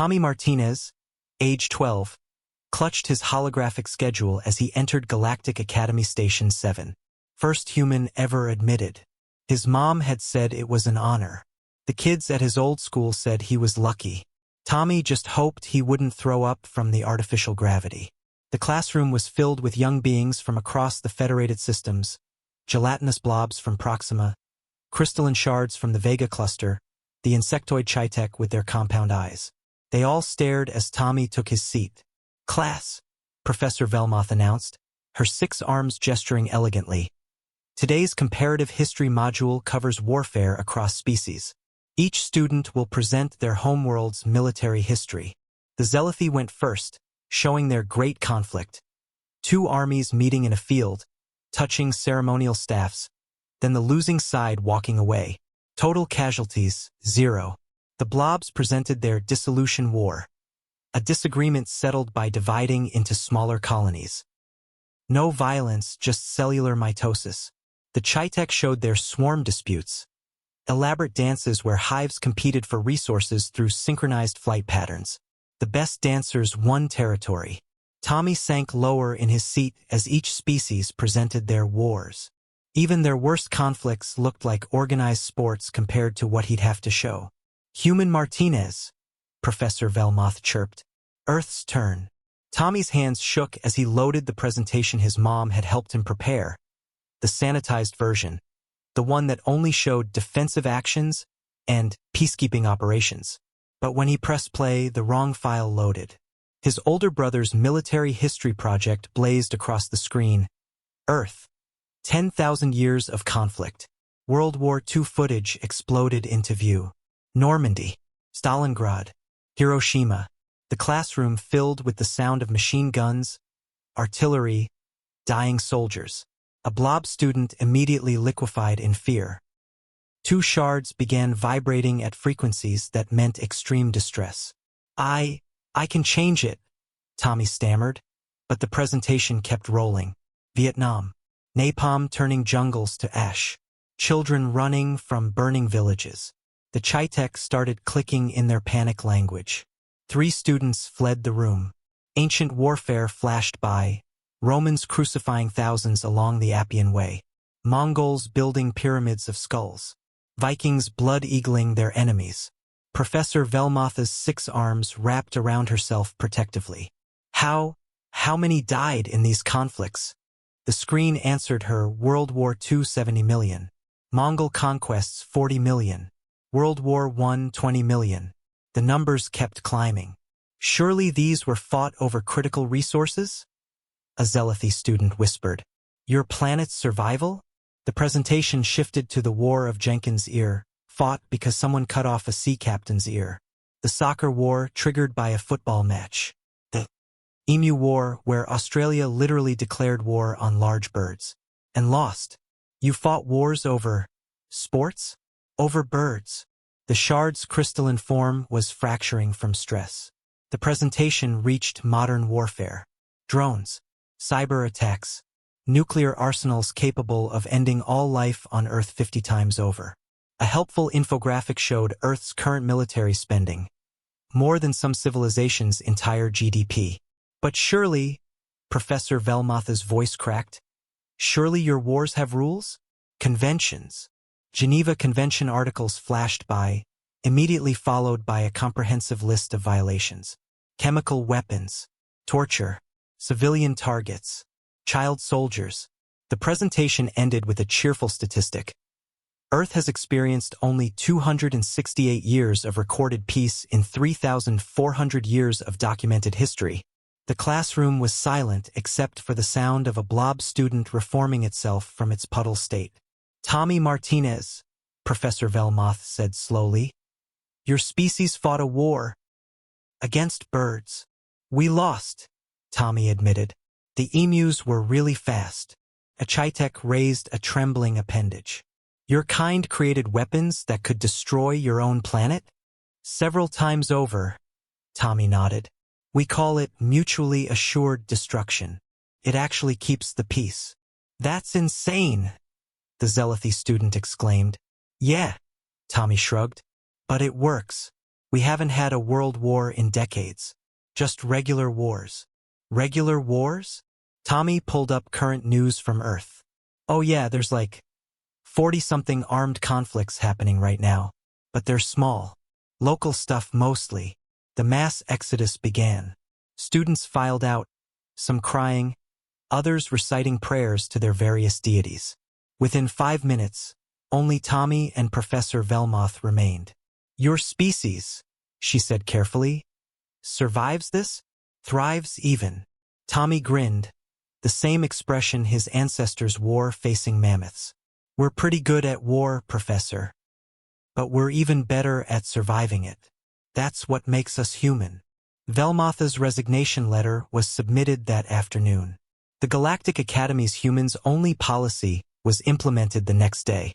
Tommy Martinez, age 12, clutched his holographic schedule as he entered Galactic Academy Station 7. First human ever admitted. His mom had said it was an honor. The kids at his old school said he was lucky. Tommy just hoped he wouldn't throw up from the artificial gravity. The classroom was filled with young beings from across the Federated Systems, gelatinous blobs from Proxima, crystalline shards from the Vega cluster, the insectoid Chitek with their compound eyes. They all stared as Tommy took his seat. "Class," Professor Velmoth announced, her 6 arms gesturing elegantly. "Today's comparative history module covers warfare across species. Each student will present their homeworld's military history." The Zealothi went first, showing their great conflict. 2 armies meeting in a field, touching ceremonial staffs, then the losing side walking away. Total casualties, 0. The blobs presented their dissolution war, a disagreement settled by dividing into smaller colonies. No violence, just cellular mitosis. The Chitek showed their swarm disputes, elaborate dances where hives competed for resources through synchronized flight patterns. The best dancers won territory. Tommy sank lower in his seat as each species presented their wars. Even their worst conflicts looked like organized sports compared to what he'd have to show. "Human Martinez," Professor Velmoth chirped. "Earth's turn." Tommy's hands shook as he loaded the presentation his mom had helped him prepare, the sanitized version, the one that only showed defensive actions and peacekeeping operations. But when he pressed play, the wrong file loaded. His older brother's military history project blazed across the screen. Earth. 10,000 years of conflict. World War II footage exploded into view. Normandy, Stalingrad, Hiroshima. The classroom filled with the sound of machine guns, artillery, dying soldiers. A blob student immediately liquefied in fear. 2 shards began vibrating at frequencies that meant extreme distress. I can change it," Tommy stammered, but the presentation kept rolling. Vietnam. Napalm turning jungles to ash. Children running from burning villages. The Chitek started clicking in their panic language. 3 students fled the room. Ancient warfare flashed by. Romans crucifying thousands along the Appian Way. Mongols building pyramids of skulls. Vikings blood-eagling their enemies. Professor Velmoth's 6 arms wrapped around herself protectively. How many died in these conflicts? The screen answered her. World War II 70 million. Mongol conquests 40 million. World War I 20 million. The numbers kept climbing. Surely these were fought over critical resources? A Zealothi student whispered. Your planet's survival? The presentation shifted to the War of Jenkins' ear, fought because someone cut off a sea captain's ear. The soccer war triggered by a football match. The Emu War, where Australia literally declared war on large birds. And lost. You fought wars over sports? Over birds. The shard's crystalline form was fracturing from stress. The presentation reached modern warfare. Drones. Cyber attacks. Nuclear arsenals capable of ending all life on Earth 50 times over. A helpful infographic showed Earth's current military spending. More than some civilizations' entire GDP. But surely, Professor Velmoth's voice cracked, surely your wars have rules? Conventions. Geneva Convention articles flashed by, immediately followed by a comprehensive list of violations. Chemical weapons, torture, civilian targets, child soldiers. The presentation ended with a cheerful statistic. Earth has experienced only 268 years of recorded peace in 3,400 years of documented history. The classroom was silent except for the sound of a blob student reforming itself from its puddle state. Tommy Martinez, Professor Velmoth said slowly. Your species fought a war against birds. We lost, Tommy admitted. The emus were really fast. A Chitek raised a trembling appendage. Your kind created weapons that could destroy your own planet? Several times over, Tommy nodded. We call it mutually assured destruction. It actually keeps the peace. That's insane, the Zealothi student exclaimed. Yeah, Tommy shrugged. But it works. We haven't had a world war in decades. Just regular wars. Regular wars? Tommy pulled up current news from Earth. Oh yeah, there's like 40-something armed conflicts happening right now. But they're small. Local stuff mostly. The mass exodus began. Students filed out, some crying, others reciting prayers to their various deities. Within 5 minutes, only Tommy and Professor Velmoth remained. Your species, she said carefully, survives this? Thrives even. Tommy grinned, the same expression his ancestors wore facing mammoths. We're pretty good at war, Professor. But we're even better at surviving it. That's what makes us human. Velmoth's resignation letter was submitted that afternoon. The Galactic Academy's humans-only policy was implemented the next day.